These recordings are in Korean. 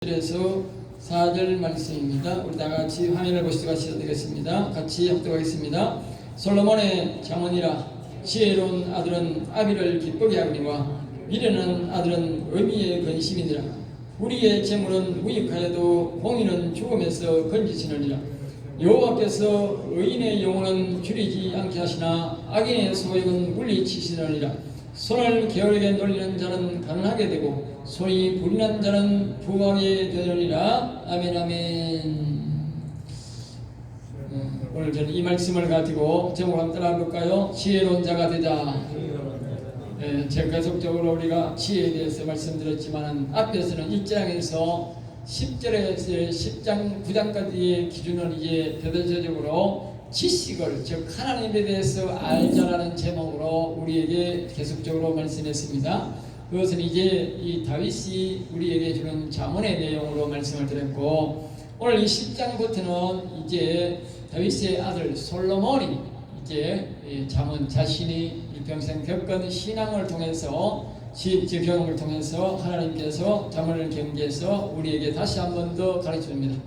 1에서 4절 말씀입니다. 우리 다 같이 화면을 보시고 같이 되겠습니다. 같이 합독하겠습니다. 솔로몬의 장원이라 지혜로운 아들은 아비를 기쁘게 하거니와 미련한 아들은 의미의 근심이니라. 우리의 재물은 무익하여도 공의는 죽음에서 건지시느니라. 여호와께서 의인의 영혼은 줄이지 않게 하시나 악인의 소욕은 물리치시느니라. 손을 게으르게 놀리는 자는 가난하게 되고 손이 불난 자는 부하게 되느니라. 아멘 아멘. 오늘 저는 이 말씀을 가지고 제목 한번 따라 볼까요? 지혜로운 자가 되자. 제가 계속적으로 우리가 지혜에 대해서 말씀드렸지만 앞에서는 1장에서 10절에서 10장 9장까지의 기준을 이제 대대적으로 지식을, 즉 하나님에 대해서 알자라는 제목으로 우리에게 계속적으로 말씀했습니다. 그것은 이제 이 다윗이 우리에게 주는 잠언의 내용으로 말씀을 드렸고, 오늘 이 10장부터는 이제 다윗의 아들 솔로몬이 이제 잠언, 자신이 일평생 겪은 신앙을 통해서 경험을 통해서 하나님께서 잠언을 경계해서 우리에게 다시 한 번 더 가르쳐줍니다.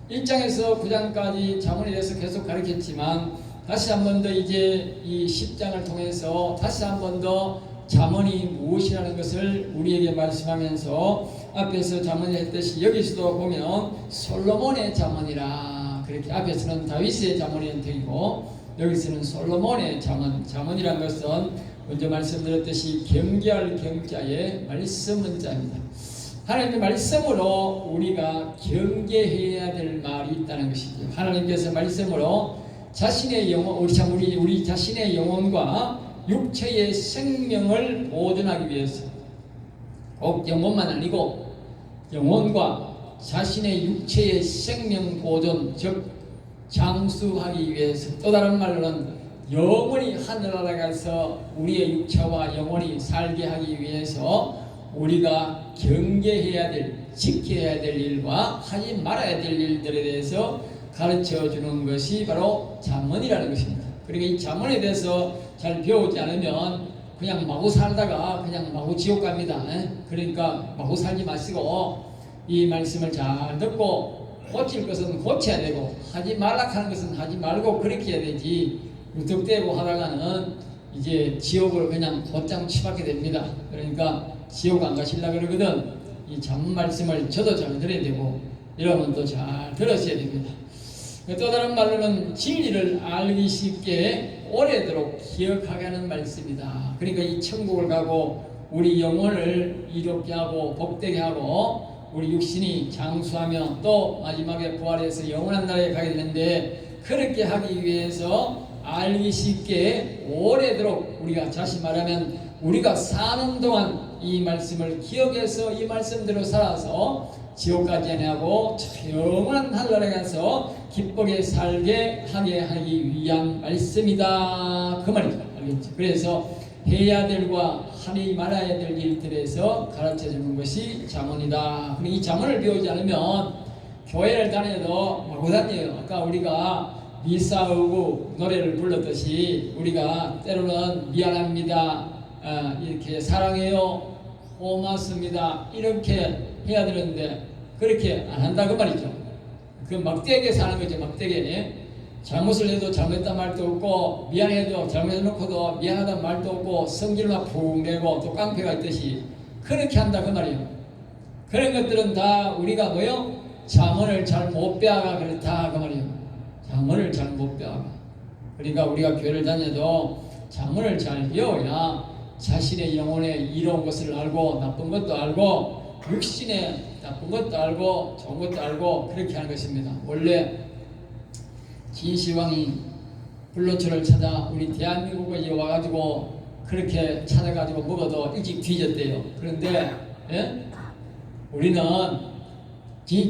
1장에서 9장까지 잠언에 대해서 계속 가르쳤지만 다시 한 번 더 이제 이 10장을 통해서 다시 한 번 더 잠언이 무엇이라는 것을 우리에게 말씀하면서 앞에서 잠언이 했듯이 여기서도 보면 솔로몬의 잠언이라, 그렇게 앞에서는 다윗의 잠언이 되고 여기서는 솔로몬의 잠언이라는 것은 먼저 말씀드렸듯이 경계할 경자의 말씀 문자입니다. 하나님의 말씀으로 우리가 경계해야 될 말이 있다는 것이죠. 하나님께서 말씀으로 자신의 영혼, 우리 자신의 영혼과 육체의 생명을 보존하기 위해서, 꼭 영혼만 아니고 영혼과 자신의 육체의 생명 보존, 즉 장수하기 위해서, 또 다른 말로는 영원히 하늘나라에 가서 우리의 육체와 영혼이 살게 하기 위해서 우리가 경계해야 될, 지켜야 될 일과 하지 말아야 될 일들에 대해서 가르쳐 주는 것이 바로 잠언이라는 것입니다. 그러니까 이 잠언에 대해서 잘 배우지 않으면 그냥 마구 살다가 그냥 마구 지옥 갑니다. 그러니까 마구 살지 마시고 이 말씀을 잘 듣고 고칠 것은 고쳐야 되고 하지 말라 하는 것은 하지 말고 그렇게 해야 되지, 무턱대고 하다가는 이제 지옥을 그냥 곧장 치받게 됩니다. 그러니까 지옥 안 가시려고 그러거든 이 잠언 말씀을 저도 잘 들어야 되고 여러분도 잘 들으셔야 됩니다. 또 다른 말로는 진리를 알기 쉽게 오래도록 기억하게 하는 말씀이다. 그러니까 이 천국을 가고 우리 영혼을 이롭게 하고 복되게 하고 우리 육신이 장수하며 또 마지막에 부활해서 영원한 나라에 가게 되는데, 그렇게 하기 위해서 알기 쉽게 오래도록 우리가, 다시 말하면 우리가 사는 동안 이 말씀을 기억해서 이 말씀대로 살아서 지옥 가지 아니하고 영원한 하늘나라에 가서 기쁘게 살게 하게 하기 위한 말씀이다, 그 말이죠. 알겠죠? 그래서 해야 될과 하지 말아야 될 일들에서 가르쳐 주는 것이 잠언이다. 그리고 이 잠언을 배우지 않으면 교회를 다녀도 마구 다녀요. 아까 우리가 미사 오고 노래를 불렀듯이 우리가 때로는 미안합니다, 이렇게 사랑해요, 고맙습니다, 이렇게 해야 되는데 그렇게 안 한다, 그 말이죠. 그 막대하게 사는 거죠. 막대하게 잘못을 해도 잘못했단 말도 없고 미안해도 잘못해놓고도 미안하단 말도 없고 성질을 막 푹 내고 또 깡패가 있듯이 그렇게 한다, 그 말이에요. 그런 것들은 다 우리가 뭐요? 잠언을 잘 못 배워가 그렇다, 그 말이에요. 잠언을 잘 못 배워가. 그러니까 우리가 교회를 다녀도 잠언을 잘 배워야 자신의 영혼에 이로운 것을 알고 나쁜 것도 알고 육신에 나쁜 것도 알고 좋은 것도 알고 그렇게 하는 것입니다. 원래 진시황이 불로초를 찾아 우리 대한민국에 와가지고 그렇게 찾아가지고 먹어도 일찍 뒤졌대요. 그런데 우리는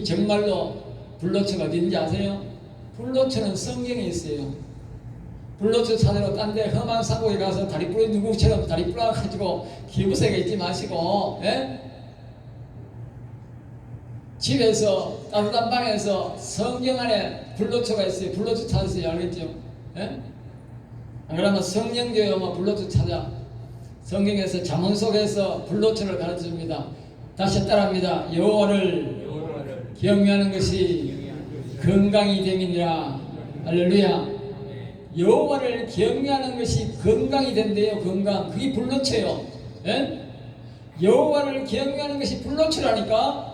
정말로 불로초가 어딘지 아세요? 불로초는 성경에 있어요. 불로초 찾으러 딴 데 험한 산골에 가서 다리 부러 누구처럼 다리 부러가지고 기부세가 있지 마시고 집에서 따뜻한 방에서 성경 안에 불로초가 있어요. 불로초 찾으세요. 알겠죠? 안 그러면 성령교회 뭐 불로초 찾아. 성경에서 잠언 속에서 불로초를 가르쳐줍니다. 다시 따라합니다. 여호와를 경외하는 것이 건강이 됨이니라. 할렐루야. 여호와를 경외하는 것이 건강이 된대요. 건강. 그게 불로초요. 예? 여호와를 경외하는 것이 불로초라니까.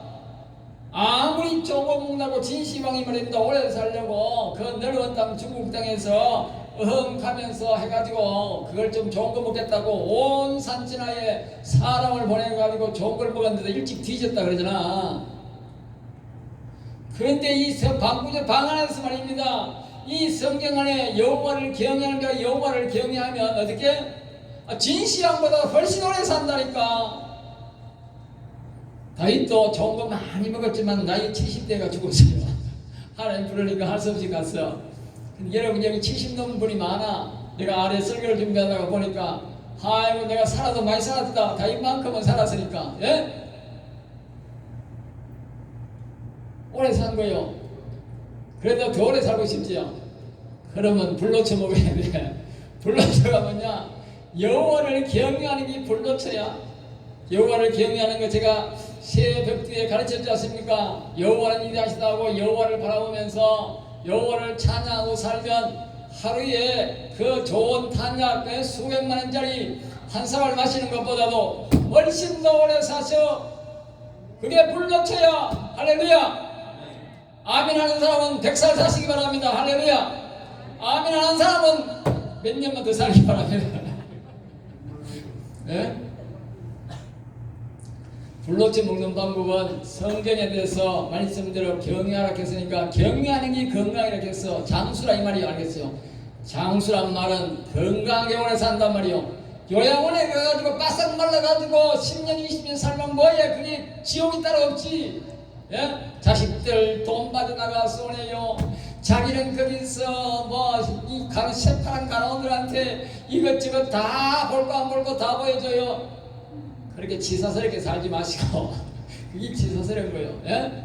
아무리 조고목나고 진시황이 말입니다. 오래 살려고 그 넓은 땅 중국 땅에서 어흥하면서 해가지고 그걸 좀 좋은 거 먹겠다고 온 산지나에 사람을 보내가지고 좋은 걸 먹었는데 일찍 뒤졌다 그러잖아. 그런데 이 방구절 방 안에서 말입니다. 이 성경 안에 여호와를 경외하는 게 여호와를 경외하면 어떻게? 진시황보다 훨씬 오래 산다니까. 다윗도 좋은 거 많이 먹었지만 나이 70대가 죽었어요. 하나님 부르니까 할 수 없이 갔어. 근데 여러분 여기 70 넘은 분이 많아. 내가 아래 설교를 준비하다가 보니까 아이고 내가 살아도 많이 살았다. 다윗만큼은 살았으니까. 예? 오래 산 거요. 그래도 더 오래 살고 싶지요. 그러면 불로초 먹어야 돼. 불로초가 뭐냐? 여호와를 경외하는 게 불로초야. 여호와를 경외하는 거 제가 새벽두에 가르쳤지 않습니까? 여호와는 위대하시다고 여호와를 바라보면서 여호와를 찬양하고 살면 하루에 그 좋은 탄약 수백만 원짜리 한 사발 마시는 것보다도 훨씬 더 오래 사셔. 그게 불로초야. 할렐루야. 아멘 하는 사람은 100살 사시기 바랍니다. 할렐루야. 아멘 하는 사람은 몇 년만 더 살기 바랍니다. 예? 불로초 먹는 방법은 성경에 대해서 말씀대로 경외하라 했으니까 경외하는 게 건강이라고 했어. 장수라 이 말이 알겠어요. 장수란 말은 건강하게 오래 산단 말이요. 요양원에 가가지고 바싹 말라가지고 10년 20년 살면 뭐야. 그게 지옥이 따로 없지. 예? 자식들 돈 받아나가 쏘네요. 자기는 거기서 이 새파란 간호들한테 이것저것 다 볼 거 안 볼 거 다 보여줘요. 그렇게 치사스럽게 살지 마시고 그게 치사스러운 거예요. 예?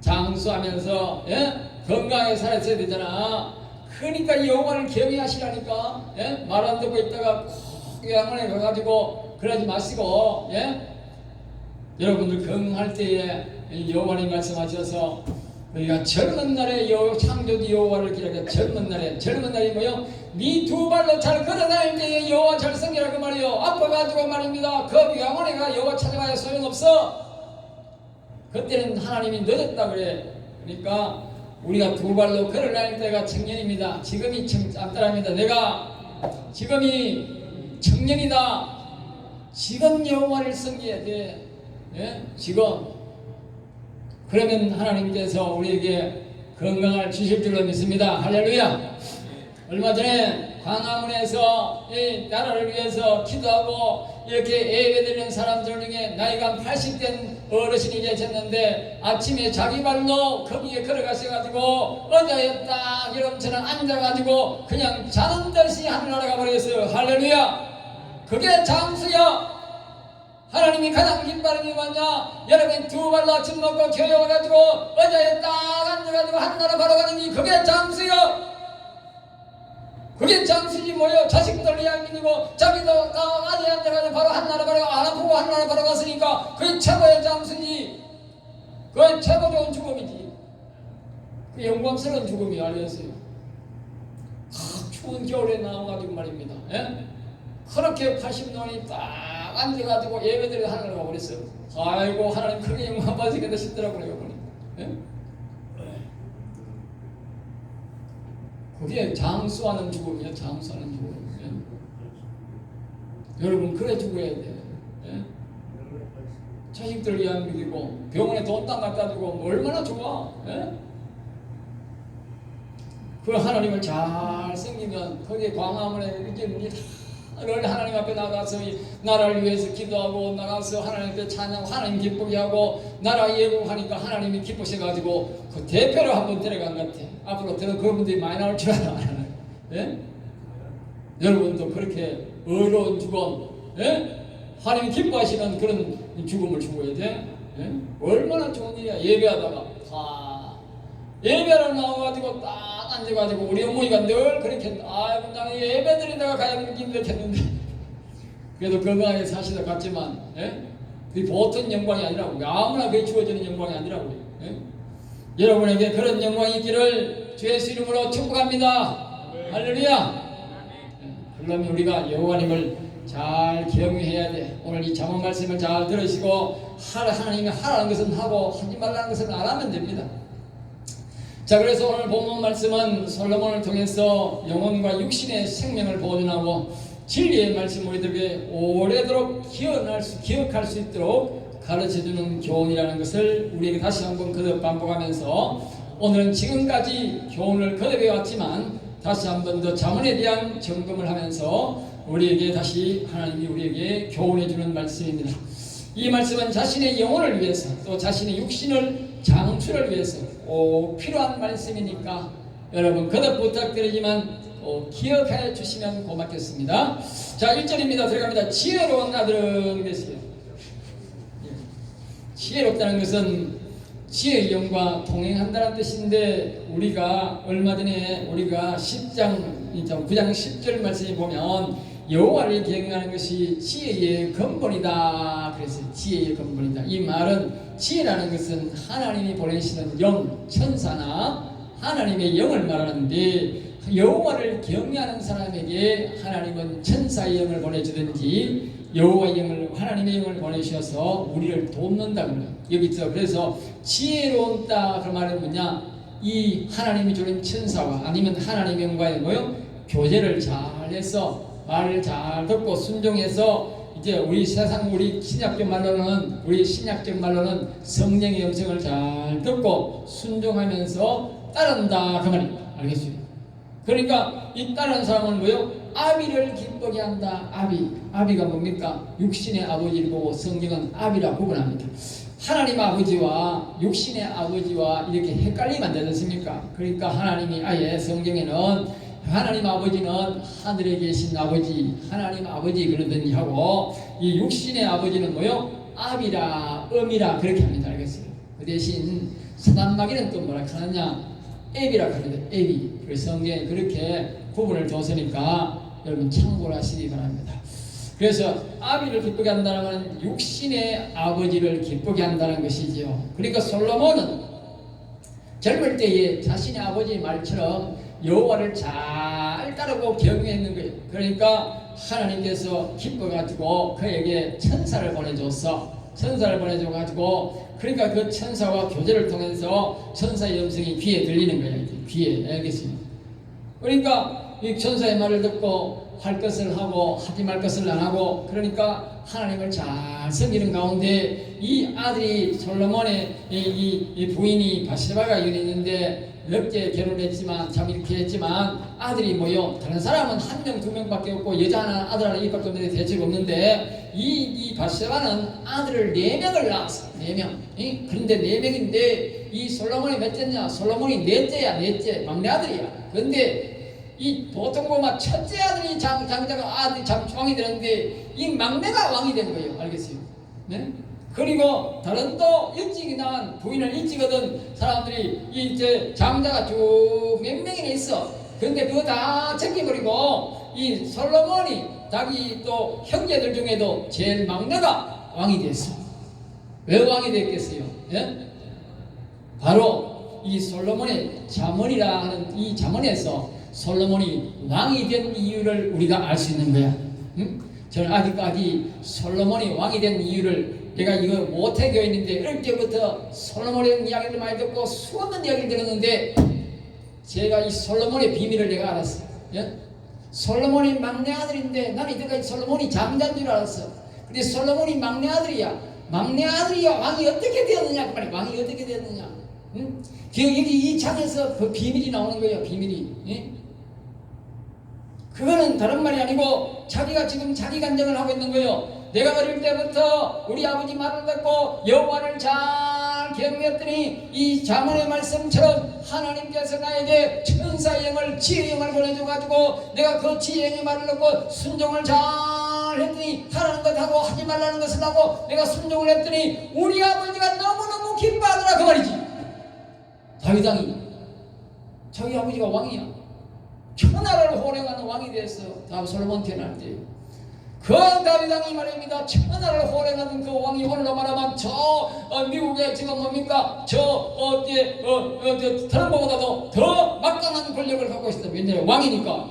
장수하면서 예? 건강하게 살았어야 되잖아. 그러니까 여호와를 경외하시라니까. 예? 말 안 듣고 있다가 꼭 요양원에 가가지고 그러지 마시고 예? 여러분들 건강할 때에 여호와님 말씀하셔서 우리가 젊은 날에 창조주 여호와를 기록해. 젊은 날이 뭐요? 네 두 발로 잘 걸어다닐 때에 여호와 절성이라 그 말이요. 아파가지고 말입니다. 그 요양원에 가 여호와 찾아가야 소용없어. 그때는 하나님이 늦었다 그래. 그러니까 우리가 두 발로 걸어다닐 때가 청년입니다. 지금이 깜깜합니다. 내가 지금이 청년이다. 지금 여호와를 섬겨야 돼. 예? 지금. 그러면 하나님께서 우리에게 건강을 주실 줄로 믿습니다. 할렐루야. 얼마 전에 광화문에서 이 나라를 위해서 기도하고 이렇게 예배드리는 사람들 중에 나이가 80된 어르신이 계셨는데 아침에 자기 발로 거기에 걸어가셔가지고 어제 딱 여러분처럼 앉아가지고 그냥 자는 듯이 하늘나라 가버렸어요. 할렐루야. 그게 장수야. 하나님이 가장 기뻐하는 게 뭐냐? 여러분이 두 발로 아침 먹고 교회 와가지고 어제에 딱 앉아가지고 하늘나라 바로 가는 게 그게 장수요. 그게 장수지 뭐요? 자식들 이야기고 자기도 딱 아재 앉아가지고 바로 하늘나라 바로 안 아프고 하늘나라 바로 갔으니까 그게 최고의 장수지. 그게 최고 좋은 죽음이지. 그 영광스러운 죽음이 알렸어요. 추운 겨울에 나와가지고 말입니다. 예? 그렇게 80년이 딱 앉아가지고 예배드리고 하늘로 가버렸어요. 아이고 하나님 크게 영광 받으시겠다 싶더라고요. 예? 그게 장수하는 죽음이야. 장수하는 죽음. 예? 여러분 그래 죽어야 돼. 예? 자식들 위한 믿이고 병원에 돈 땅 갖다 주고 뭐 얼마나 좋아. 예? 그 하나님을 잘 섬기면 거기에 광화문에 이렇게 늘 하나님 앞에 나가서 나라를 위해서 기도하고 나가서 하나님 앞에 찬양하고 하나님 기쁘게 하고 나라 예고하니까 하나님이 기쁘셔가지고 그 대표로 한번 데려간 것 같아. 앞으로 더 그분들이 많이 나올 줄 알아. 예? 여러분도 그렇게 어려운 죽음, 예? 하나님이 기뻐하시는 그런 죽음을 죽어야 돼. 예? 얼마나 좋은 일이야. 예배하다가 예배를 나와가지고 딱 앉아가지고 우리 어머니가 늘 그렇게 아이고 나는 예배 드리다가 가야 힘들겠는데 그래도 건강하게 사시다 갔지만 예? 그 보통 영광이 아니라고. 아무나 그게 주어지는 영광이 아니라고. 예? 여러분에게 그런 영광이 있기를 주 예수 이름으로 축복합니다. 할렐루야. 그러면 우리가 여호와님을 잘 경외해야 돼. 오늘 이 잠언 말씀을 잘 들으시고 하나님이 하라는 것은 하고 하지 말라는 것은 안 하면 됩니다. 자, 그래서 오늘 본문 말씀은 솔로몬을 통해서 영혼과 육신의 생명을 보존하고 진리의 말씀 우리들에게 오래도록 기억할 수 있도록 가르쳐주는 교훈이라는 것을 우리에게 다시 한번 거듭 반복하면서 오늘은 지금까지 교훈을 거듭해 왔지만 다시 한번 더 잠언에 대한 점검을 하면서 우리에게 다시 하나님이 우리에게 교훈해 주는 말씀입니다. 이 말씀은 자신의 영혼을 위해서 또 자신의 육신을 장수를 위해서 꼭 필요한 말씀이니까 여러분 거듭 부탁드리지만 기억해 주시면 고맙겠습니다. 자, 1절입니다. 들어갑니다. 지혜로운 아들은 그랬어요. 지혜롭다는 것은 지혜의 영과 동행한다는 뜻인데 우리가 얼마 전에 우리가 10장 9장 10절 말씀에 보면 여호와를 경외하는 것이 지혜의 근본이다. 그래서 지혜의 근본이다. 이 말은 지혜라는 것은 하나님이 보내시는 영, 천사나 하나님의 영을 말하는데 여호와를 경외하는 사람에게 하나님은 천사의 영을 보내주든지 여호와의 영을 하나님의 영을 보내셔서 우리를 돕는다 그래요. 여기 있죠. 그래서 지혜로운다 그 말은 뭐냐? 이 하나님이 주는 천사와 아니면 하나님의 영과의 뭐요? 교제를 잘해서 말을 잘 듣고 순종해서 이제 우리 세상 우리 신약적 말로는 성령의 음성을 잘 듣고 순종하면서 따른다 그 말입니다. 알겠어요? 그러니까 이 따르는 사람은 뭐요? 아비를 기쁘게 한다. 아비가 뭡니까? 육신의 아버지를 보고 성경은 아비라 구분합니다. 하나님 아버지와 육신의 아버지와 이렇게 헷갈리면 안 되지 않습니까? 그러니까 하나님이 아예 성경에는 하나님 아버지는 하늘에 계신 아버지, 하나님 아버지 그러더니 하고 이 육신의 아버지는 뭐요? 아비라, 엄이라 그렇게 합니다. 알겠어요? 그 대신 사단마귀는 또 뭐라 하느냐? 애비라 그러는데 애비. 그래서 성경에 그렇게 구분을 뒀으니까 여러분 참고를 하시기 바랍니다. 그래서 아비를 기쁘게 한다는 것은 육신의 아버지를 기쁘게 한다는 것이지요. 그러니까 솔로몬은 젊을 때에 자신의 아버지의 말처럼 여호와를 잘 따르고 경외했는 거예요. 그러니까 하나님께서 기뻐가지고 그에게 천사를 보내줘가지고 그러니까 그 천사와 교제를 통해서 천사의 음성이 귀에 들리는 거예요. 귀에. 알겠습니다. 그러니까 이 천사의 말을 듣고 할 것을 하고 하지 말 것을 안 하고 그러니까 하나님을 잘 섬기는 가운데 이 아들이 솔로몬의 이 부인이 바세바가 있는데 늦게 결혼했지만 참 이렇게 했지만 아들이 뭐요? 다른 사람은 한 명, 두 명밖에 없고 여자 하나, 아들 하나 이밖에 없는데 대책 없는데 이 바세바는 아들을 4명을 낳았어. 4명. 그런데 4명인데 이 솔로몬이 몇째냐? 솔로몬이 넷째, 막내 아들이야. 그런데 이 보통 보면 첫째 아들이 장자가 아들이 왕이 되는데 이 막내가 왕이 된 거예요. 알겠어요? 네? 그리고 다른 또 일찍 낳은 부인을 일찍 얻은 사람들이 이제 장자가 쭉 몇 명이나 있어. 그런데 그거 다 챙겨버리고 이 솔로몬이 자기 또 형제들 중에도 제일 막내가 왕이 됐어. 왜 왕이 됐겠어요? 예? 바로 이 솔로몬의 잠언이라 하는 이 잠언에서 솔로몬이 왕이 된 이유를 우리가 알 수 있는 거야. 응? 저는 아직까지 솔로몬이 왕이 된 이유를 내가 이거 모태교에 있는데 어릴 때부터 솔로몬의 이야기를 많이 듣고 수없는 이야기를 들었는데 제가 이 솔로몬의 비밀을 내가 알았어. 예? 솔로몬이 막내 아들인데 나는 이때까지 솔로몬이 장자인 줄 알았어. 근데 솔로몬이 막내 아들이야. 막내 아들이야. 왕이 어떻게 되었느냐? 그 말이야. 왕이 어떻게 되었느냐? 응? 여기 이 장에서 그 비밀이 나오는 거예요. 비밀이. 예? 그거는 다른 말이 아니고 자기가 지금 자기 간증을 하고 있는 거예요. 내가 어릴 때부터 우리 아버지 말을 듣고 여호와를 잘 경외했더니 이 잠언의 말씀처럼 하나님께서 나에게 천사의 영을 지혜의 영을 보내줘가지고 내가 그 지혜의 영의 말을 듣고 순종을 잘 했더니 하라는 것 하고 하지 말라는 것을 하고 내가 순종을 했더니 우리 아버지가 너무너무 기뻐하더라 그 말이지. 다윗 왕이 자기 아버지가 왕이야. 천하를 호령하는 왕이 됐어. 다음 솔로몬 태어날 때. 그 다윗 왕이 말입니다. 천하를 호령하는 그 왕이 오늘로 말하면 저 미국의 지금 뭡니까 트럼프보다도 더 막강한 권력을 갖고 있습니다. 왜냐하면 왕이니까.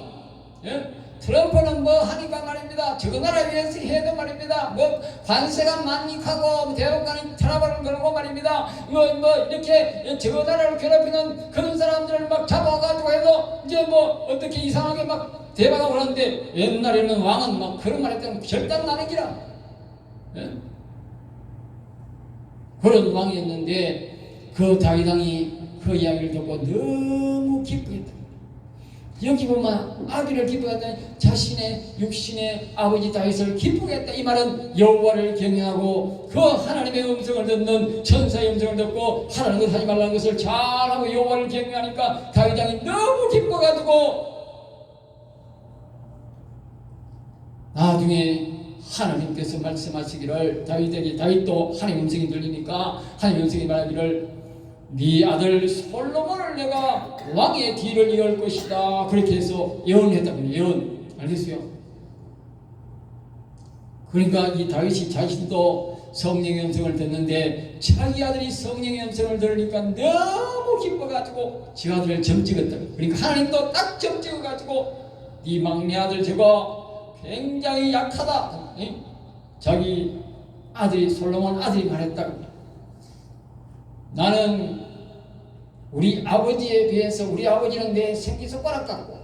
예? 트럼프는 뭐 하니까 말입니다. 저 나라 위해서 해도 말입니다. 뭐 관세가 많이하고 대법관이 트러블을 걸고 말입니다. 뭐 이렇게 저 나라를 괴롭히는 그런 사람들을 막 잡아가지고 해도 이제 뭐 어떻게 이상하게 막 대박하고 그러는데, 옛날에는 왕은 막 그런 말 했다면 결단 나는 기라. 예? 그런 왕이었는데 그 다윗 왕이 그 이야기를 듣고 너무 기쁘겠다. 여기 보면 아기를 기쁘게 했다. 자신의 육신의 아버지 다윗을 기쁘게 했다. 이 말은 여호와를 경외하고 그 하나님의 음성을 듣는 천사의 음성을 듣고 하라는 것 하지 말라는 것을 잘하고 여호와를 경외하니까 다윗 왕이 너무 기뻐가지고 나중에 하나님께서 말씀하시기를 다윗도 하나님 음성이 들리니까 하나님 음성이 말하기를 네 아들 솔로몬을 내가 왕의 뒤를 이을 것이다. 그렇게 해서 예언했다고요. 예언. 알겠어요? 그러니까 이 다윗이 자신도 성령의 음성을 듣는데 자기 아들이 성령의 음성을 들으니까 너무 기뻐가지고 지 아들을 점 찍었다고요. 그러니까 하나님도 딱 점 찍어가지고 네 막내 아들 저거 굉장히 약하다. 자기 아들이 솔로몬 아들이 말했다고. 나는 우리 아버지에 비해서 우리 아버지는 내 새끼손가락 같고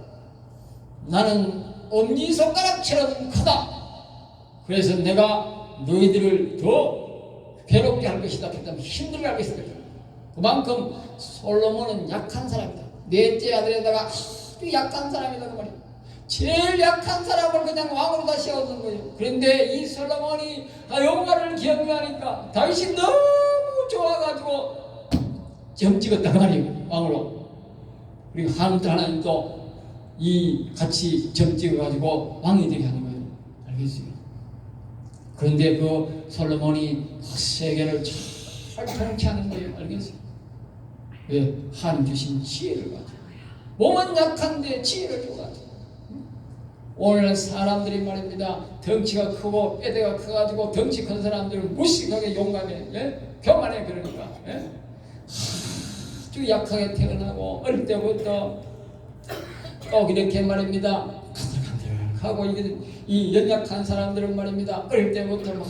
나는 엄지손가락처럼 크다. 그래서 내가 너희들을 더 괴롭게 할 것이다. 힘들게 할 것이다. 그만큼 솔로몬은 약한 사람이다. 넷째 아들에다가 아주 약한 사람이다. 그 말이야. 제일 약한 사람을 그냥 왕으로 다 세워둔 거예요. 그런데 이 솔로몬이 여호와를 경외하니까 다윗이 너무 좋아가지고 점 찍었단 말이에요. 왕으로. 그리고 하나님도 이 같이 점 찍어가지고 왕이 되게 하는 거예요. 알겠어요? 그런데 그 솔로몬이 그 세계를 잘 통치하는 거예요. 알겠어요? 왜? 하나님 주신 지혜를 가지고. 몸은 약한데 지혜를 줘가지고. 오늘 사람들이 말입니다. 덩치가 크고 뼈대가 커가지고 덩치 큰 사람들은 무식하게 용감해. 예? 교만해. 그러니까. 예? 아주 약하게 태어나고 어릴 때부터 꼭 이렇게 말입니다. 간들간들하고 이 연약한 사람들은 말입니다. 어릴 때부터 막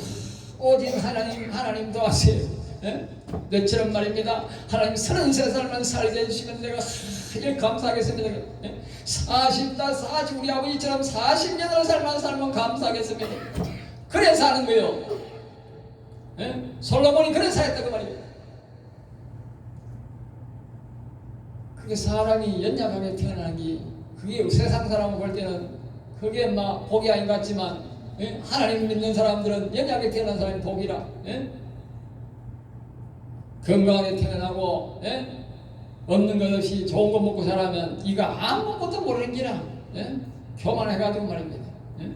오직 하나님 도와주세요. 예? 너처럼 말입니다. 하나님 33살만 살게 해주시면 내가 감사하겠습니다. 예? 40 우리 아버지처럼 40년을 살면 감사하겠습니다. 그래 사는 거예요. 예? 솔로몬이 그래 살았다고 말이에요. 그게 사람이 연약하게 태어나는 게 그게 세상 사람을 볼 때는 그게 막 복이 아닌 것 같지만, 예? 하나님 믿는 사람들은 연약하게 태어난 사람이 복이라. 예? 건강하게 태어나고, 예? 없는 것 없이 좋은 거 먹고 자라면 이가 아무것도 모르는 기라. 예? 교만해가지고 말입니다. 예?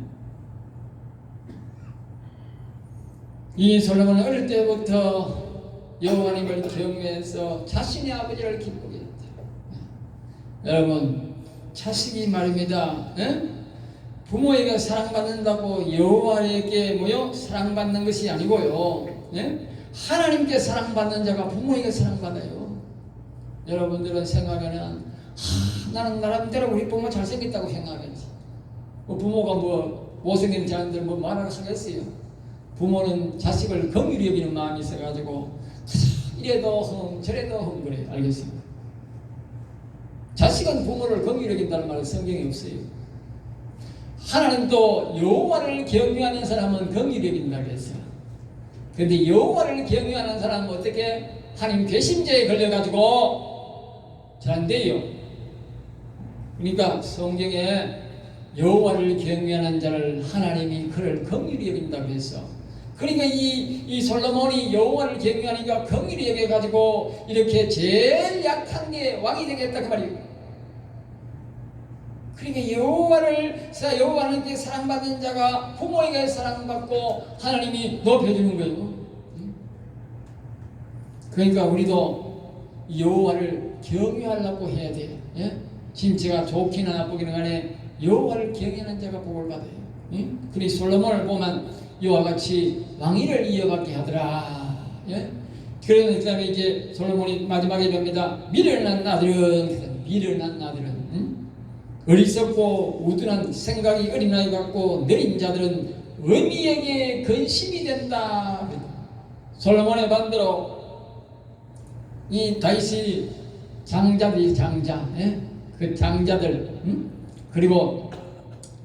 이 솔로몬은 어릴 때부터 여호와님을 경외해서 자신의 아버지를 기쁘게 했다. 여러분, 자식이 말입니다. 예? 부모에게 사랑받는다고 여호와에게 사랑받는 것이 아니고요. 예? 하나님께 사랑받는 자가 부모에게 사랑받아요. 여러분들은 생각에는 나는 나름대로 우리 부모 잘생겼다고 생각하겠지. 부모가 못생긴 자녀들 말을 하겠어요. 부모는 자식을 긍휼히 여기는 마음이 있어가지고 이래도 저래도 그래. 알겠습니다. 자식은 부모를 긍휼히 여긴다는 말은 성경에 없어요. 하나님도 여호와를 경외하는 사람은 긍휼히 여긴다 그랬어요. 그런데 여호와를 경외하는 사람은 어떻게 하나님 괘씸죄에 걸려가지고 잘 안 돼요. 그러니까 성경에 여호와를 경외하는 자를 하나님이 그를 긍휼히 여긴다 그랬어. 그러니까 이 솔로몬이 여호와를 경외하니까 긍휼히 여겨가지고 이렇게 제일 약한 게 왕이 되겠다 그 말이에요. 그러니까 여호와한테 사랑받는 자가 부모에게 사랑받고 하나님이 높여주는 거예요. 그러니까 우리도 여호와를 경외하려고 해야 돼요. 예? 신체가 좋기나 나쁘기나 간에 여호와를 경외하는 자가 복을 받아요. 그리 솔로몬을 보면 이와 같이 왕위를 이어받게 하더라. 예? 그러면 그 다음에 이제 솔로몬이 마지막에 봅니다. 미련한 아들은, 미련한 아들은, 어리석고 우둔한 생각이 어린아이 같고 느린 자들은 어미에게 근심이 된다. 솔로몬의 반대로 이 다윗이 장자들이 장자, 예? 그 장자들, 그리고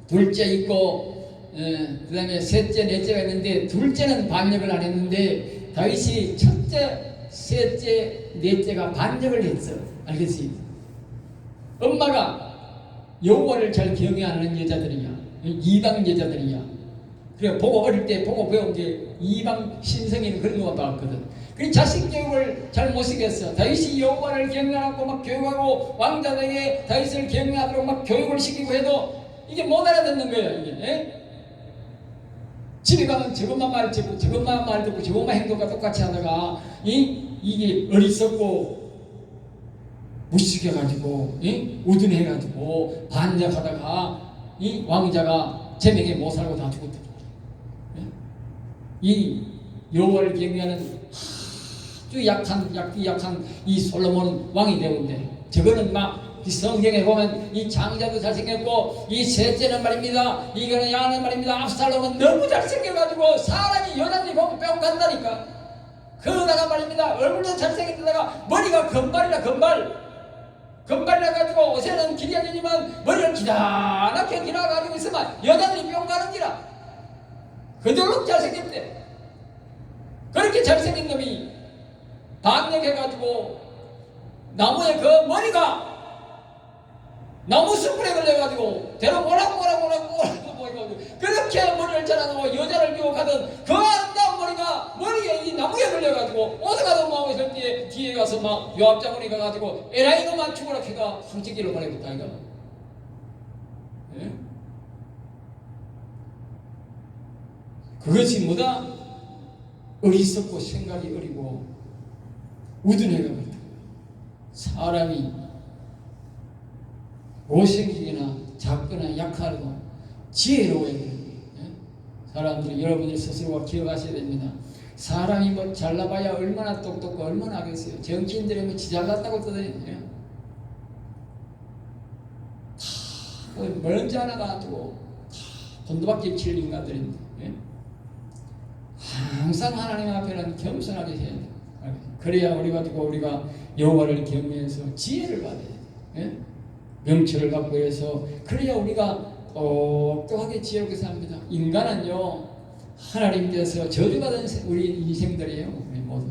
둘째 있고, 그 다음에 셋째, 넷째가 있는데 둘째는 반역을 안 했는데 다윗이 첫째, 셋째, 넷째가 반역을 했어. 알겠지? 엄마가 여호와를 잘 경외하는 여자들이야. 이방 여자들이야. 그래 보고 어릴 때 보고 배운 게 이방 신성인 그런 것만 봤거든. 그 자식 교육을 잘 못 시켰어. 다윗이 여호와를 경외하고 막 교육하고 왕자들에게 다윗을 경외하도록 막 교육을 시키고 해도 이게 못 알아듣는 거야. 이게. 에? 집에 가면 저것만 말 듣고 저것만 말 듣고 저것만 행동과 똑같이 하다가 이게 어리석고 무식해가지고 우둔해가지고 반역하다가 이 왕자가 제명에 못 살고 다 죽었다. 이 여호와를 경외하는 아주 약한 이 솔로몬은 왕이 되었는데 저거는 막 성경에 보면 이 장자도 잘생겼고 이 셋째는 말입니다. 이거는 야는 말입니다. 압살롬은 너무 잘생겨가지고 사람이 여자들이 보면 뿅 간다니까. 그러다가 말입니다. 얼굴도 잘생겼다가 머리가 금발이라 가지고 옷에는 길이 아니지만 머리를 기다랗게 길어가지고 있으면 여자들이 뿅 가는 기라. 그대로 잘생겼대. 그렇게 잘생긴 놈이 반역해가지고 나무에 그 머리가 나무 숯불에 걸려가지고 대로 모락모락 그렇게 머리를 자라고 여자를 유혹하던 그 아름다운 머리에 이 나무에 걸려가지고 어디 가서 막 있을 때 뒤에 가서 막 요압 장군이 가가지고 에라이 놈아 죽어라 해가 황제길로 보내겠다 이거. 예? 그것이 뭐다? 어리석고 생각이 어리고 우둔해가거든. 사람이 못생기거나 작거나 약하고 지혜로워야 돼요. 사람들이 여러분들이 스스로가 기억하셔야 됩니다. 사람이 뭐 잘나봐야 얼마나 똑똑하고 얼마나 하겠어요. 정치인들이 뭐 지잘났다고 떠다니네요. 다 먼지 하나 가지고 다 돈도 받기 칠 인간들인데 항상 하나님 앞에는 겸손하게 해야 돼요. 그래야 우리가 여호와를 경외해서 지혜를 받아야 돼요. 명철을 갖고 해서 그래야 우리가 똑똑하게 지혜롭게 삽니다. 인간은요 하나님께서 저주받은 우리 인생들이에요. 우리 모두.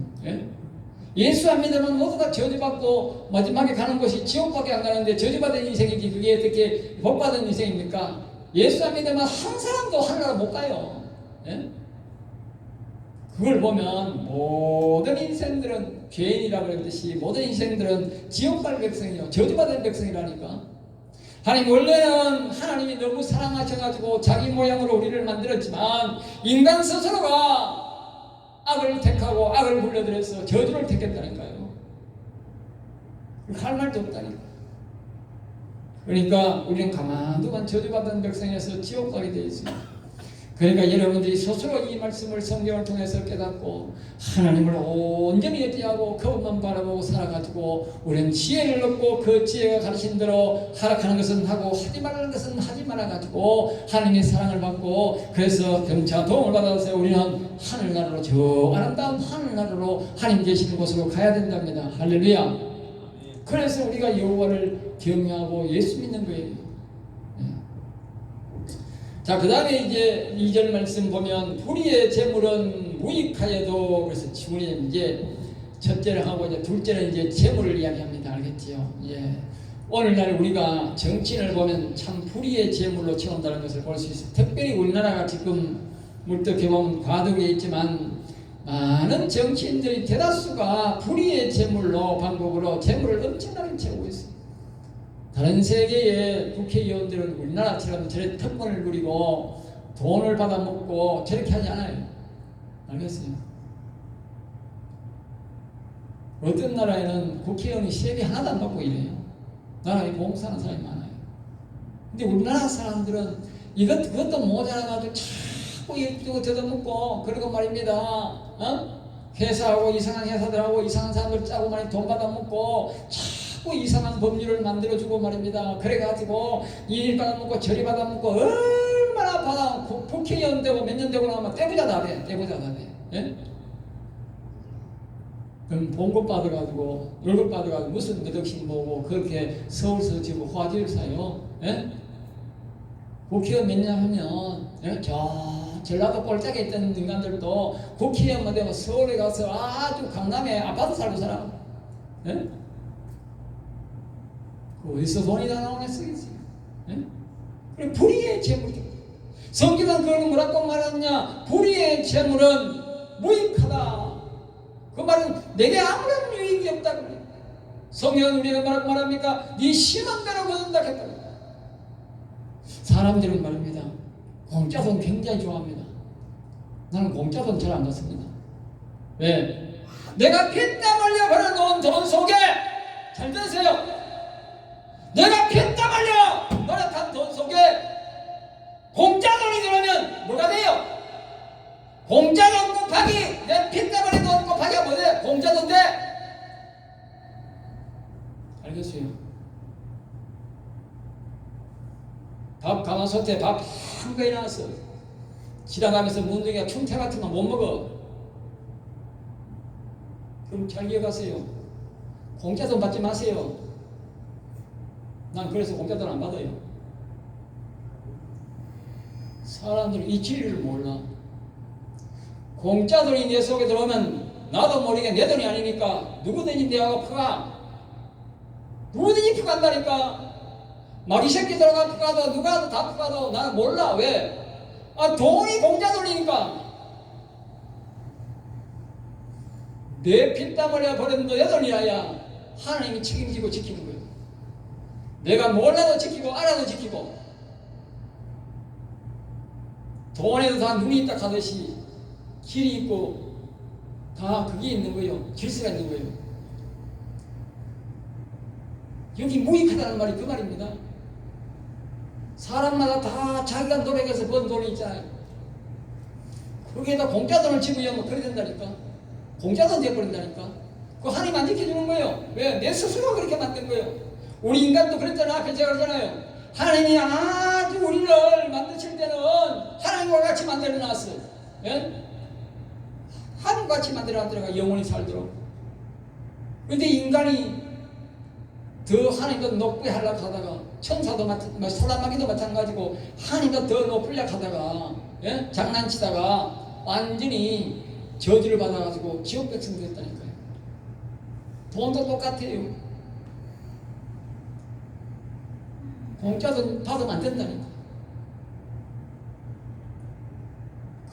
예수 안 믿으면 모두가 저주받고 마지막에 가는 곳이 지옥밖에 안 가는데 저주받은 인생이지 그게 어떻게 복받은 인생입니까? 예수 안 믿으면 한 사람도 하늘나라 못 가요. 그걸 보면 모든 인생들은 죄인이라고 그랬듯이 모든 인생들은 지옥 갈 백성이요 저주받은 백성이라니까. 하나님 원래는 하나님이 너무 사랑하셔가지고 자기 모양으로 우리를 만들었지만 인간 스스로가 악을 택하고 악을 불러들여서 저주를 택했다니까요. 할 말도 없다니까. 그러니까 우리는 가만두면 저주받은 백성에서 지옥 가게 되어 있습니다. 그러니까 여러분들이 스스로 이 말씀을 성경을 통해서 깨닫고 하나님을 온전히 의지하고 그것만 바라보고 살아가지고 우리는 지혜를 얻고 그 지혜가 가르친 대로 하락하는 것은 하고 하지 말라는 것은 하지 말아가지고 하나님의 사랑을 받고 그래서 경차 도움을 받아서 우리는 하늘나라로 저 아름다운 하늘나라로 하나님 계시는 곳으로 가야 된답니다. 할렐루야. 그래서 우리가 여호와를 경외하고 예수 믿는 거예요. 자, 그 다음에 이제 2절 말씀 보면 불의의 재물은 무익하여도 그래서 우리는 이제 첫째를 하고 이제 둘째는 이제 재물을 이야기합니다. 알겠지요? 예. 오늘날 우리가 정치인을 보면 참 불의의 재물로 채운다는 것을 볼 수 있어요. 특별히 우리나라가 지금 물떡해 보면 과도기에 있지만 많은 정치인들이 대다수가 불의의 재물로 방법으로 재물을 엄청나게 채우고 있어요. 다른 세계의 국회의원들은 우리나라처럼 저렇게 특권을 누리고 돈을 받아먹고 저렇게 하지 않아요. 알겠어요? 어떤 나라에는 국회의원이 세비 하나도 안 받고 이래요. 나라에 봉사하는 사람이 많아요. 근데 우리나라 사람들은 그것도 모자라가지고 자꾸 이쪽으로 뜯어먹고 그러고 말입니다. 회사하고 이상한 회사들하고 이상한 사람들 짜고 말이 돈 받아먹고 자꾸 이상한 법률을 만들어주고 말입니다. 그래가지고 이 일 받아먹고 저리 받아먹고 얼마나 받아 국회의원 되고 몇 년 되고 나면 떼부자 다 돼. 예? 그럼 봉급 받아가지고 월급 받아가지고 무슨 몇 억씩 모으고 그렇게 서울서 지금 화지를 사요. 예? 국회의원 몇 년 하면 예? 전라도 꼴짝에 있던 인간들도 국회의원만 되면 서울에 가서 아주 강남에 아파트 살고 살아. 예? 어디서 돈이 다 나오냐 쓰겠지. 예? 그리고 불의의 재물. 성경은 그걸 뭐라고 말하느냐? 불의의 재물은 무익하다. 그 말은 내게 아무런 유익이 없다고 그래요. 성경은 우리가 뭐라고 말합니까? 네 심한 대로 거둔다 했다고. 사람들은 말입니다. 공짜 돈 굉장히 좋아합니다. 나는 공짜 돈 잘 안 받습니다. 왜? 내가 피땀 흘려 벌어놓은 돈 속에 잘 들으세요. 내가 피땀 흘려 벌어탄 돈 속에 공짜 돈이 들어오면 뭐가 돼요? 공짜 돈 곱하기 내 피땀 흘린 돈 곱하기가 뭐돼? 공짜 돈 돼? 알겠어요? 밥 가마솥에 밥 한거에 나왔어. 지나가면서 문둥이가 충태 같은 거 못 먹어. 그럼 잘 기억하세요. 공짜 돈 받지 마세요. 난 그래서 공짜 돈 안 받아요. 사람들은 이 진리를 몰라. 공짜 돈이 내 속에 들어오면 나도 모르게 내 돈이 아니니까 누구든지 내하고 퍼가. 누구든지 퍼간다니까. 마귀 새끼 들어가 퍼가도 누가 다 퍼가도 나는 몰라. 왜? 돈이 공짜 돈이니까. 내 피땀 흘려 버린 너 내 돈이야. 하나님이 책임지고 지키는 거예요. 내가 몰라도 지키고 알아도 지키고. 돈에도 다 눈이 있다 하듯이 길이 있고 다 그게 있는 거예요. 질서가 있는 거예요. 여기 무익하다는 말이 그 말입니다. 사람마다 다 자기가 노력해서 번 돈이 있잖아요. 거기에다 공짜 돈을 집으려면 그래 된다니까. 공짜 돈 돼버린다니까. 그거 하나님 안 지켜주는 거예요. 왜? 내 스스로 그렇게 만든 거예요. 우리 인간도 그랬잖아. 앞에 제가 그러잖아요. 하나님이 아주 우리를 만드실 때는 하나님과 같이 만들어 놨어요. 예? 하나님과 같이 만들어 놨더라가 영원히 살도록. 그런데 인간이 더 하나님도 높게 하려고 하다가 천사도 사람마귀도 마찬가지고 하나님도 더 높으려고 하다가 예? 장난치다가 완전히 저주를 받아가지고 지옥 백성이 됐다니까요. 돈도 똑같아요. 공짜 돈 받으면 안 된다니까.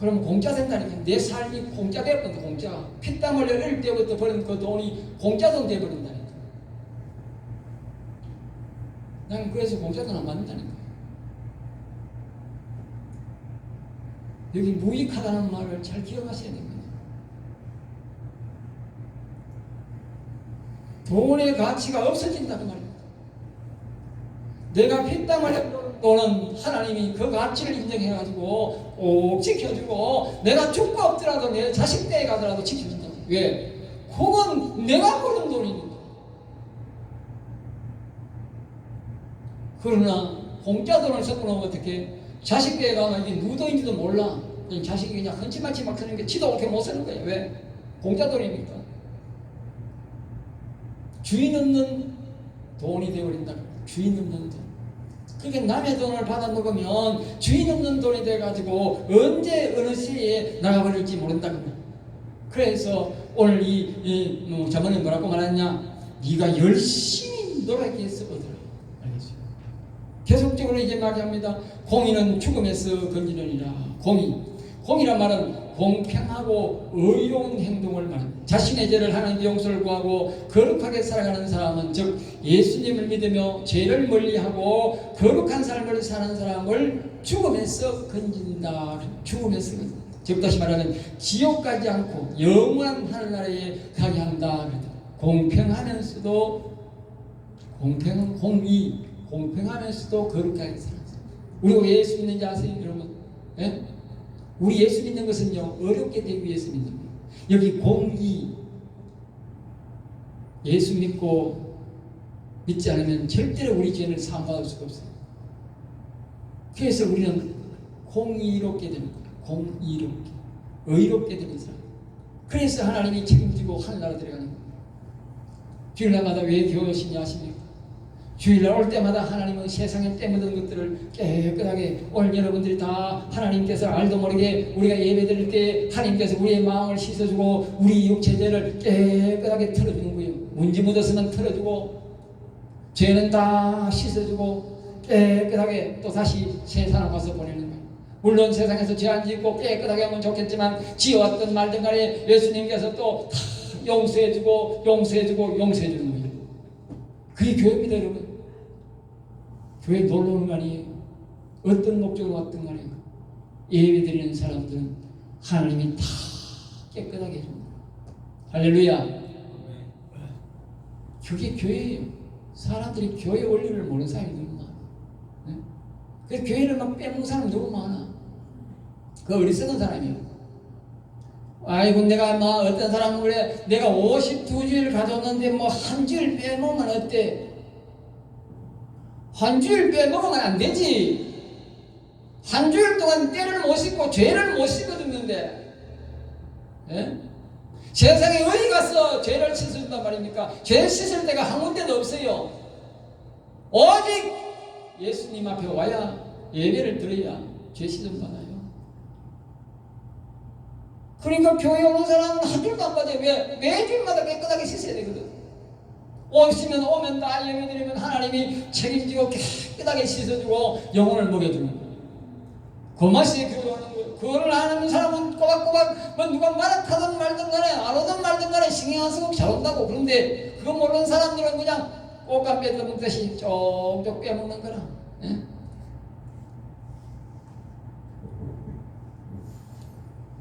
그럼 공짜 된다니까. 내 삶이 공짜 되었거든. 공짜. 피땀 흘려 어릴 때부터 버린 그 돈이 공짜 돈 되어버린다니까. 난 그래서 공짜 돈 안 받는다니까. 여기 무익하다는 말을 잘 기억하셔야 됩니다. 돈의 가치가 없어진다고 말입니다. 내가 피땀 흘려 또는 하나님이 그 가치를 인정해가지고 꼭 지켜주고 내가 죽고 없더라도 내 자식 때에 가더라도 지켜준다. 왜? 그건 내가 벌은 돈이니까. 그러나 공짜 돈을 섞어놓으면 어떻게? 자식 때에 가면 이게 누구인지도 몰라. 자식이 그냥 헌치마치 막 쓰는 게 지도 그렇게 못 쓰는 거예요. 왜? 공짜 돈이니까. 주인 없는 돈이 되어버린다. 주인 없는 돈. 그게 남의 돈을 받아 먹으면 주인 없는 돈이 돼가지고 언제 어느 시에 나가버릴지 모른다는 거야. 그래서 오늘 저번에 뭐라고 말했냐? 네가 열심히 노력하기 위해서 얻어라. 알겠어요? 계속적으로 이제 말합니다. 공의는 죽음에서 건지느니라. 공의란 말은 공평하고 의로운 행동을 말합니다. 자신의 죄를 하나님의 용서를 구하고 거룩하게 살아가는 사람은 즉 예수님을 믿으며 죄를 멀리하고 거룩한 삶을 사는 사람을 죽음에서 건진다. 죽음에서 건진다. 즉 다시 말하면 지옥 가지 않고 영원한 하늘나라에 가게 한다. 공평하면서도 공평한 공의, 공평하면서도 거룩하게 사는 사람. 우리가 왜 예수 믿는지 아세요, 여러분? 예? 우리 예수 믿는 것은요, 어렵게 되기 위해서 믿는 거예요. 여기 공의, 예수 믿고 믿지 않으면 절대로 우리 죄를 사함받을 수가 없어요. 그래서 우리는 공의롭게 됩니다. 공의롭게, 의롭게 되는 사람. 그래서 하나님이 책임지고 하늘나라 들어가는 거예요. 주일날마다 왜 교회 오시냐 하십니까? 주일날 올 때마다 하나님은 세상에 때묻은 것들을 깨끗하게, 오늘 여러분들이 다 하나님께서 알도 모르게 우리가 예배드릴 때 하나님께서 우리의 마음을 씻어주고 우리 육체죄를 깨끗하게 털어주는 거예요. 문지 묻었으면 털어주고 죄는 다 씻어주고 깨끗하게 또 다시 세상으로 가서 보내는 거예요. 물론 세상에서 죄 안 짓고 깨끗하게 하면 좋겠지만 지어왔던 말든 간에 예수님께서 또 다 용서해주고 용서해주는 거예요. 그게 교회입니다, 여러분. 교회 놀러 오는 거 아니에요. 어떤 목적으로 왔든 간에 예배 드리는 사람들은 하나님이 다 깨끗하게 해줍니다. 할렐루야. 그게 교회예요. 사람들이 교회 원리를 모르는 사람이 너무 많아. 네? 그래서 교회를 막 빼먹는 사람이 너무 많아. 그 어리석은 사람이에요. 아이고, 내가 막 어떤 사람은 그래, 내가 52주일 가졌는데 뭐 한 주일 빼먹으면 어때? 한 주일 빼먹으면 안 되지. 한 주일 동안 때를 못 씻고 죄를 못 씻어 듣는데, 예? 세상에 어디 가서 죄를 씻어준단 말입니까? 죄 씻을 데가 한 군데도 없어요. 오직 예수님 앞에 와야, 예배를 드려야 죄 씻음 받아요. 그러니까 교회 오는 사람은 한 줄도 안 빠져요. 왜? 매주마다 깨끗하게 씻어야 되거든. 오면 다 예배드리면 하나님이 책임지고 깨끗하게 씻어주고 영혼을 먹여주는 거예요. 그 맛이 교회 오는 거예요. 그걸 하는 사람은 꼬박꼬박 뭐 누가 말하든 말든 간에 안 오든 말든 간에 신경 안 쓰고 잘 온다고. 그런데 그거 모르는 사람들은 그냥 꽃감 빼먹듯이 쪽쪽 빼먹는 거라. 예?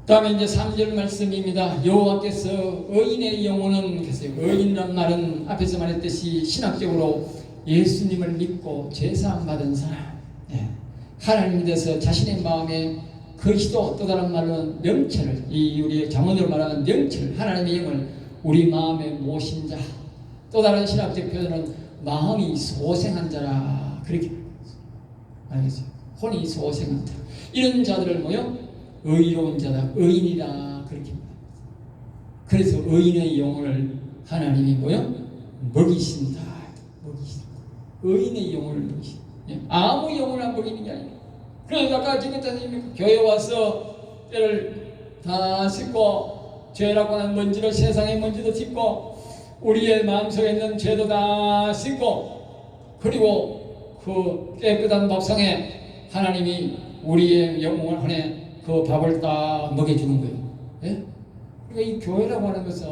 다음에 이제 3절 말씀입니다. 여호와께서 의인의 영혼은 계세요. 의인이란 말은 앞에서 말했듯이 신학적으로 예수님을 믿고 죄사함 받은 사람, 네. 하나님에 대해서 자신의 마음에 그리스도, 또 다른 말로는 명철을, 이 우리 잠언으로 말하는 명철, 하나님의 영을 우리 마음에 모신 자, 또 다른 신학적 표현은 마음이 소생한 자라, 그렇게 알겠어요. 혼이 소생한 자, 이런 자들을 뭐요? 의로운 자다, 의인이다, 그렇게 말합니다. 그래서 의인의 영혼을 하나님이 뭐요? 먹이신다. 의인의 영혼을 먹이신다. 아무 영혼을 안 먹이는 게 아니에요. 그래서 아까 지금 교회 와서 때를 다 씻고 죄라고 하는 먼지를, 세상의 먼지도 씻고 우리의 마음속에 있는 죄도 다 씻고, 그리고 그 깨끗한 밥상에 하나님이 우리의 영혼을 보내 그 밥을 딱 먹여주는 거예요. 예? 그러니까 이 교회라고 하는 것은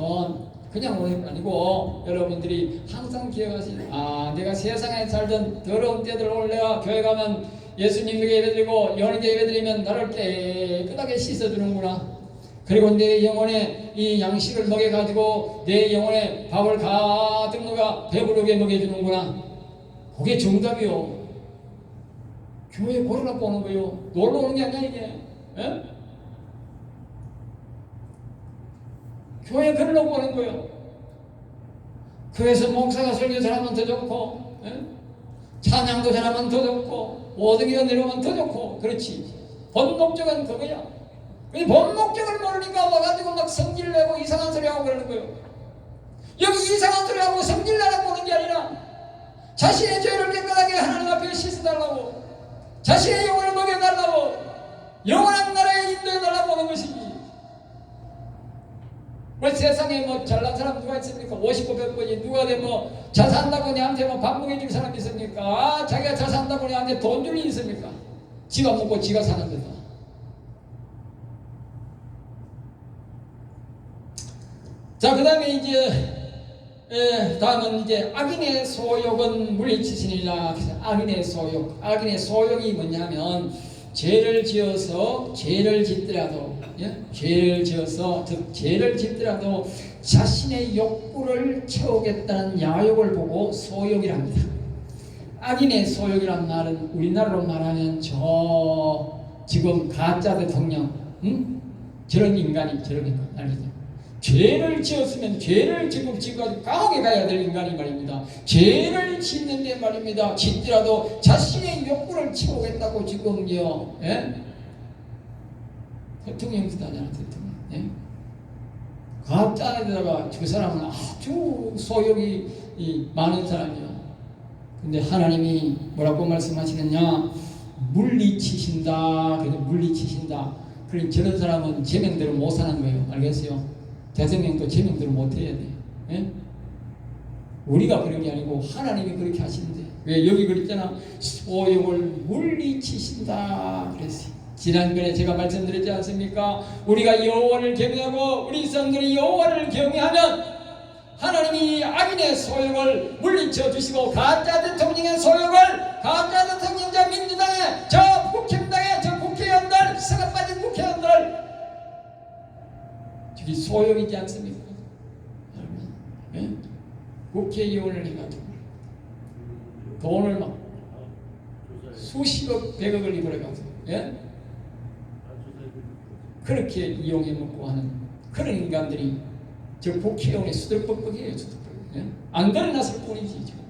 그냥 오는 게 아니고, 여러분들이 항상 기억하시는, 내가 세상에 살던 더러운 때들 오늘 내가 교회 가면 예수님에게 예배드리고 영혼에게 예배드리면 나를 깨끗하게 씻어주는구나. 그리고 내 영혼에 이 양식을 먹여가지고 내 영혼에 밥을 가득 먹어 배부르게 먹여주는구나. 그게 정답이요. 교회 고르라고 오는 거예요. 놀러 오는 게 아니야 이게. 예? 교회 그러려고 오는 거예요. 교회에서 목사가 설교 잘하면 더 좋고, 예? 찬양도 잘하면 더 좋고, 모든 게 내려오면 더 좋고, 그렇지. 본 목적은 그거야. 근데 본 목적을 모르니까 와가지고 막 성질 내고 이상한 소리 하고 그러는 거예요. 여기 이상한 소리 하고 성질 내라고 오는 게 아니라 자신의 죄를 깨끗하게 하나님 앞에 씻어달라고, 자신의 영혼을 먹여달라고, 영원한 나라에 인도해달라고 하는 것이지. 뭐 세상에 뭐 잘난 사람 누가 있습니까? 50고 100번이 누가 뭐 잘 산다고 내한테 뭐 밥 먹여줄 사람이 있습니까? 자기가 잘 산다고 내한테 돈 줄 일 있습니까? 지가 먹고 지가 사는 거다. 자, 그 다음에 이제 다음은 이제 악인의 소욕은 물리치시니라. 악인의 소욕, 악인의 소욕이 뭐냐면 죄를 지어서 죄를 짓더라도, 죄를 지어서 즉 죄를 짓더라도 자신의 욕구를 채우겠다는 야욕을 보고 소욕이라 합니다. 악인의 소욕이란 말은 우리나라로 말하면 저 지금 가짜 대통령, 응? 저런 인간이 저런 인간 알겠죠? 죄를 지었으면 죄를 지금 지고 감옥에 가야 될 인간이 말입니다. 죄를 짓는데 말입니다. 짓더라도 자신의 욕구를 채우겠다고 지금요, 예? 대통령 짓하잖아, 대통령. 예? 가짜에다가 그 사람은 아주 소욕이 많은 사람이야. 근데 하나님이 뭐라고 말씀하시느냐? 물리치신다. 그래서 물리치신다. 그러니 저런 사람은 제명대로 못 사는 거예요. 알겠어요? 대통령도 제명대로 못 해야 돼. 예? 우리가 그런 게 아니고 하나님이 그렇게 하시는데 왜 여기 그랬잖아. 소욕을 물리치신다 그랬어요. 지난번에 제가 말씀드렸지 않습니까? 우리가 여호와를 경외하고 우리 성들이 여호와를 경외하면 하나님이 악인의 소욕을 물리쳐 주시고 가짜 대통령의 소욕을 가짜 대통령자 민주당의 저 국힘당의 저 국회의원들 썩어 빠진 국회의원들 저기 소욕이지 않습니까? 여러분, 예? 국회의원을 해가지고 돈을 막 수십억 백억을 입어가지고 예? 그렇게 이용해 먹고 하는 그런 인간들이 저 국회의원의 수들뻑뻑이에요. 수들뻑. 예? 안 드러났을 뿐이지 지금.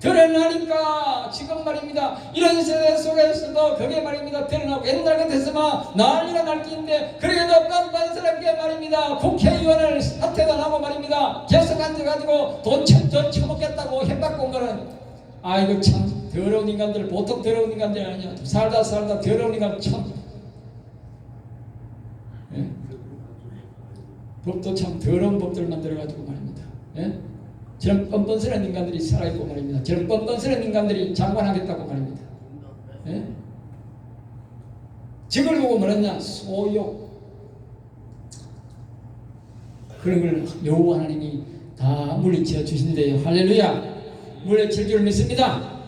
드러나니까 지금 말입니다. 이런 세대 속에서도 그게 말입니다. 드러나고 옛날 같았으면 난리가 날 낀데 그래도 뻔뻔스럽게 말입니다. 국회의원을 사퇴도 하고 말입니다. 계속 앉아가지고 돈 처먹겠다고 협박 온 거는 아이고 참 더러운 인간들 보통 더러운 인간들이 아니야. 살다 더러운 인간 참 예? 법도 참 더러운 법들 만들어가지고 말입니다. 예? 저런 뻔뻔스러운 인간들이 살아있고 말입니다. 저런 뻔뻔스러운 인간들이 장관하겠다고 말입니다. 예? 저걸 보고 뭐랬냐? 소욕. 그런 걸 여호와 하나님이 다 물리쳐 주신대요. 할렐루야. 물리칠 줄 믿습니다.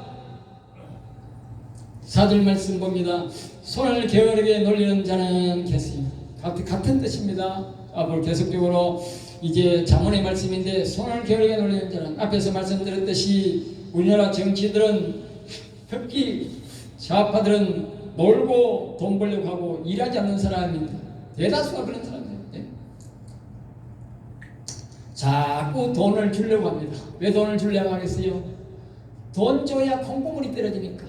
4절 말씀 봅니다. 손을 게으르게 놀리는 자는 계시니 같은 뜻입니다. 앞으로 계속적으로 이제 자문의 말씀인데 손을 게으르게 놀리는 자는 앞에서 말씀드렸듯이 우리나라 정치들은 특히 좌파들은 놀고 돈 벌려고 하고 일하지 않는 사람입니다. 대다수가 그런 사람이에요. 네. 자꾸 돈을 주려고 합니다. 왜 돈을 주려고 하겠어요? 돈 줘야 콩고물이 떨어지니까.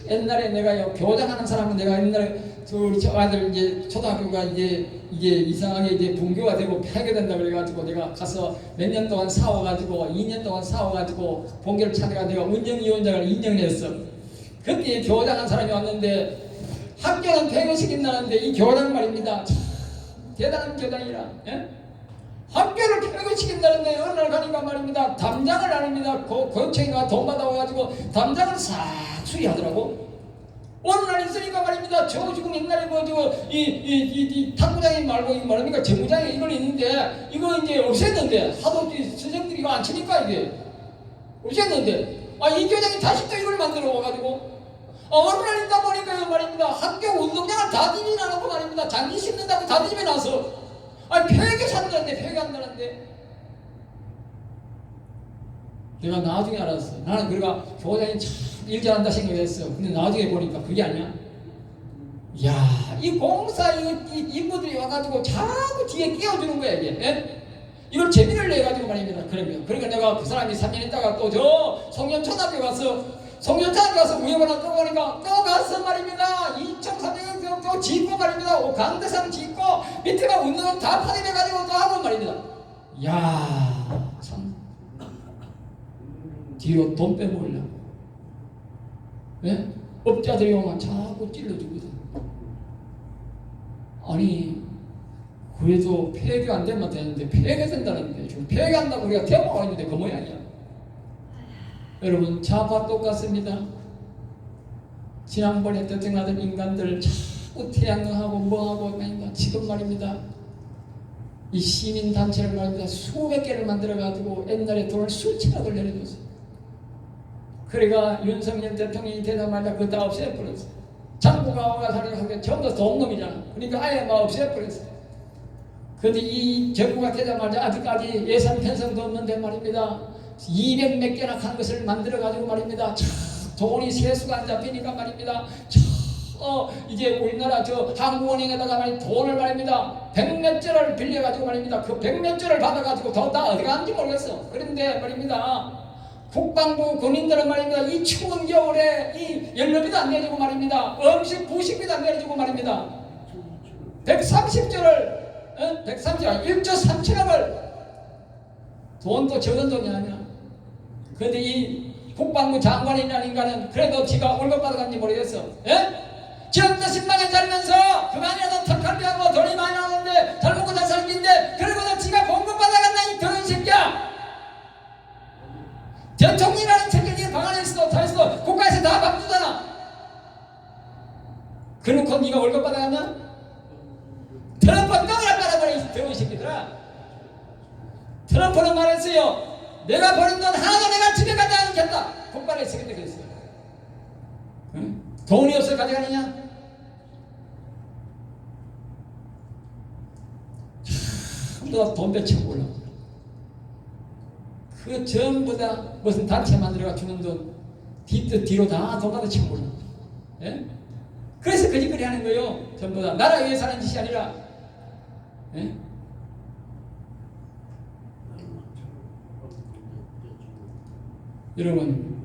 옛날에 내가요 교장하는 사람은 내가 옛날에 우리 저 아들 이제 초등학교가 이제 이상하게 이제 분교가 되고 폐교된다 그래가지고 내가 가서 몇 년 동안 사와가지고 2년 동안 사와가지고 본교를 찾아가 내가 운영위원장을 2년 했어. 그때 교장한 사람이 왔는데 학교는 폐교시킨다는데 이 교장 말입니다. 참 대단한 교장이라. 예? 학교를 폐교시킨다는데 어느 날 가니까 말입니다. 담장을 아닙니다. 고청이가 돈 받아와가지고 담장을 싹 수리하더라고. 어느 날 있으니까 말입니다. 저 지금 옛날에 이 탁구장이 말고 이 말입니까 정구장에 이걸 있는데 이거 이제 없앴는데 하도 선생들이 이거 안 치니까 이게 없앴는데 이 교장이 다시 또 이걸 만들어 와가지고 어느 날 있다 보니까 말입니다. 학교 운동장을 다 뒤집어놓고 말입니다. 장기 심는다고 다 뒤집어놔서 폐교 산다는데 폐교한다는데 내가 나중에 알았어. 나는 그러니까 교장이 참 일 잘한다 생각했어. 근데 나중에 보니까 그게 아니야. 야, 이 공사 인부들이 와가지고 자꾸 뒤에 끼워주는 거야 이게. 예? 이걸 재미를 내가지고 말입니다. 그러니까 내가 그 사람이 3년 있다가 또 저 송년초등학교 가서 우여번호 또 보니까 또 가서 말입니다. 2003년에 또 짓고 말입니다. 강대상 짓고 밑에가 운동은 다 파괴돼가지고 또 하고 말입니다. 야, 참 뒤로 돈 빼먹으려고. 예? 업자들이 오면 자꾸 찔러주거든. 아니 그래도 폐교 안 되면 되는데 폐교된다는데 지금 폐교한다고 우리가 대모가 있는데 그 모양이야. 여러분 좌파 똑같습니다. 지난번에 대통령하던 인간들 자꾸 태양능하고 뭐하고 말입니다. 지금 말입니다. 이 시민단체를 말입니다. 수백 개를 만들어가지고 옛날에 돈을 수천억을 내려줬어요. 그래가 윤석열 대통령이 되자마자 그거 다 없애버렸어. 장부가 와가지고 전부 다 돈놈이잖아. 그러니까 아예 막 없애버렸어. 그런데 이 정부가 되자마자 아직까지 예산 편성도 없는데 말입니다. 200몇 개나 한 것을 만들어 가지고 말입니다. 돈이 세수가 안 잡히니까 말입니다. 이제 우리나라 한국은행에다가 돈을 말입니다. 100몇 조를 빌려가지고 말입니다. 그 100몇 조를 받아가지고 더 다 어디 갔는지 모르겠어. 그런데 말입니다. 국방부 군인들은 말입니다. 이 추운 겨울에 이 연료비도 안 내주고 말입니다. 음식 부식비도 안 내주고 말입니다. 130조를 1조 3천억을 돈도 적은 돈이 아니야. 그런데 이 국방부 장관이라는 인간은 그래도 지가 월급 받아갔는지 모르겠어. 예? 지금도 10만원 살면서 그만이라도 턱할비하고 돈이 많이 나오는데 잘 먹고 잘 살긴데 그러고도 지가 공급 받아간다 이 더러운 새끼야. 대통령이라는 책임이 방 안에 있어도 다 있어. 국가에서 다 밥 주잖아. 그러고 네가 월급 받아갔냐? 트럼프 똥이나 빨아버려 이 더러운 새끼들아. 트럼프는 말했어요. 내가 버린 돈 하나도 내가 집에 가져가지 않겠다. 폭발에 쓰겠다 그랬어요. 응? 돈이 없어 가져가느냐? 전부 돈 배치고 올라. 그 전부 다 무슨 단체 만들어가 주는 돈 뒤로 다 돈 받아 치고 올라. 예? 그래서 거짓거리 하는 거예요. 전부 다 나라 위해서 하는 짓이 아니라. 예? 여러분,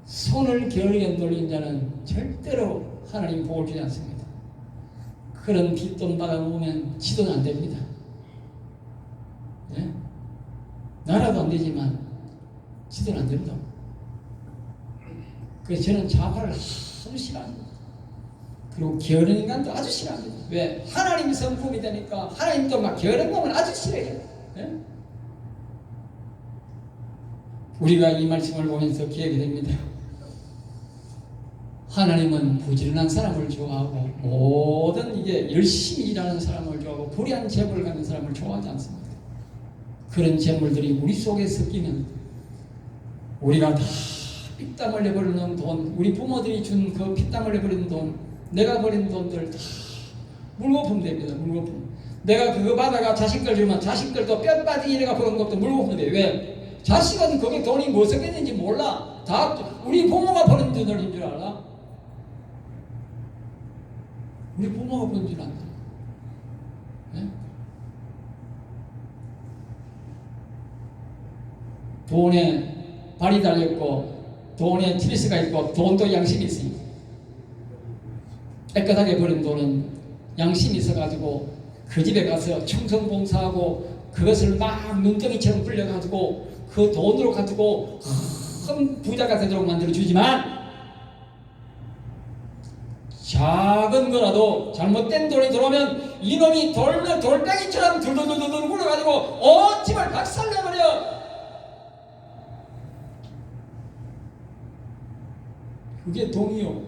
손을 겨누게 돌린 자는 절대로 하나님 복을 주지 않습니다. 그런 뒷돈 받아먹으면 지도는 안 됩니다. 예? 나라도 안 되지만 지도는 안 됩니다. 그래서 저는 자화를 아주 싫어합니다. 그리고 게으른 인간도 아주 싫어합니다. 왜? 하나님이 성품이 되니까 하나님도 막 게으른 놈을 아주 싫어해요. 예? 우리가 이 말씀을 보면서 기억이 됩니다. 하나님은 부지런한 사람을 좋아하고 모든 이게 열심히 일하는 사람을 좋아하고 불의한 재물을 갖는 사람을 좋아하지 않습니다. 그런 재물들이 우리 속에 섞이면 우리가 다 피땀 흘려버리는 돈, 우리 부모들이 준 그 피땀 흘려버리는 돈, 내가 버린 돈들 다 물거품 됩니다. 물거품. 내가 그거 받아가 자식들 주면 자식들도 뼈 빠지게 내가 버는 것도 물거품 돼. 왜? 자식은 거기 돈이 뭐 섞였는지 몰라. 다 우리 부모가 버는 돈인 줄 알아. 우리 부모가 버는 줄 안다. 네? 돈에 발이 달렸고 돈에 트리스가 있고 돈도 양심이 있습니다. 깨끗하게 버린 돈은 양심이 있어가지고 그 집에 가서 충성봉사하고 그것을 막 눈덩이처럼 불려가지고 그 돈으로 가지고 큰 부자가 되도록 만들어주지만 작은 거라도 잘못된 돈이 들어오면 이놈이 돌덩이처럼 둘둘둘둘 굴어가지고 온 집을 박살내버려. 그게 돈이요.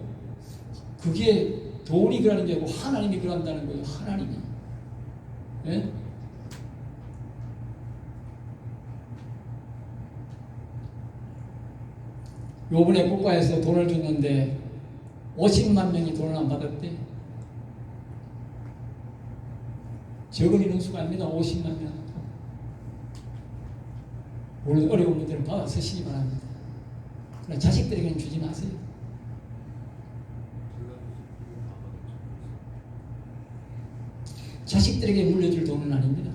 그게 돈이 그러는 게 아니고 하나님이 그런다는 거예요. 하나님이. 예? 요번에 국가에서 돈을 줬는데 50만 명이 돈을 안 받았대. 적은 인원수가 아닙니다. 50만 명. 오늘 어려운 분들은 받아 쓰시기 바랍니다. 그러나 자식들에게는 주지 마세요. 자식들에게 물려줄 돈은 아닙니다.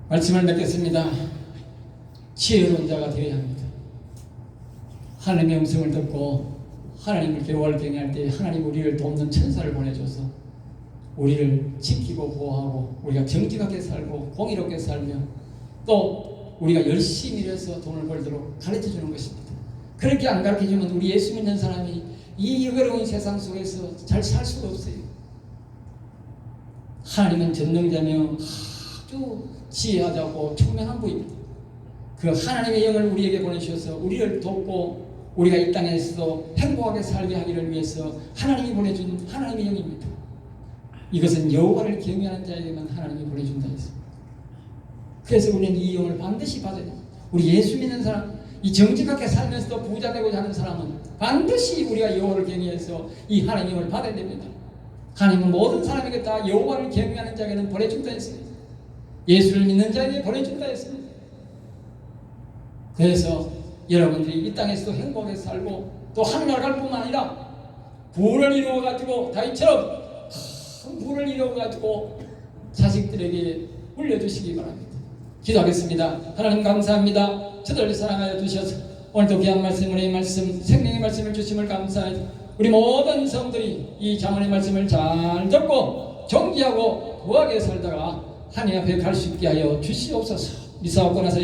말씀을 맺겠습니다. 지혜로운 자가 되어야 합니다. 하나님의 음성을 듣고 하나님을 괴로워할 경외할 때 하나님 우리를 돕는 천사를 보내줘서 우리를 지키고 보호하고 우리가 정직하게 살고 공의롭게 살며 또 우리가 열심히 일해서 돈을 벌도록 가르쳐주는 것입니다. 그렇게 안 가르쳐주면 우리 예수 믿는 사람이 이 어려운 세상 속에서 잘 살 수가 없어요. 하나님은 전능자며 아주 지혜하다고 총명한 분입니다. 그 하나님의 영을 우리에게 보내주셔서 우리를 돕고 우리가 이 땅에서도 행복하게 살게 하기를 위해서 하나님이 보내준 하나님의 영입니다. 이것은 여호와를 경외하는 자에게만 하나님이 보내준다 했습니다. 그래서 우리는 이 영을 반드시 받아야 됩니다. 우리 예수 믿는 사람, 이 정직하게 살면서도 부자 되고자 하는 사람은 반드시 우리가 여호와를 경외해서 이 하나님의 영을 받아야 됩니다. 하나님은 모든 사람에게 다 여호와를 경외하는 자에게는 보내준다 했습니다. 예수를 믿는 자에게 보내준다 했습니다. 그래서 여러분들이 이 땅에서도 행복하게 살고 또 하늘나라 갈 뿐만 아니라 부를 이루어가지고 다윗처럼 큰 부를 이루어가지고 자식들에게 물려주시기 바랍니다. 기도하겠습니다. 하나님 감사합니다. 저들을 사랑하여 주셔서 오늘도 귀한 말씀, 은혜의 말씀, 생명의 말씀을 주심을 감사합니다. 우리 모든 성들이 이 자문의 말씀을 잘 듣고 정지하고 구하게 살다가 하나님 앞에 갈 수 있게 하여 주시옵소서. 미사옵고 나서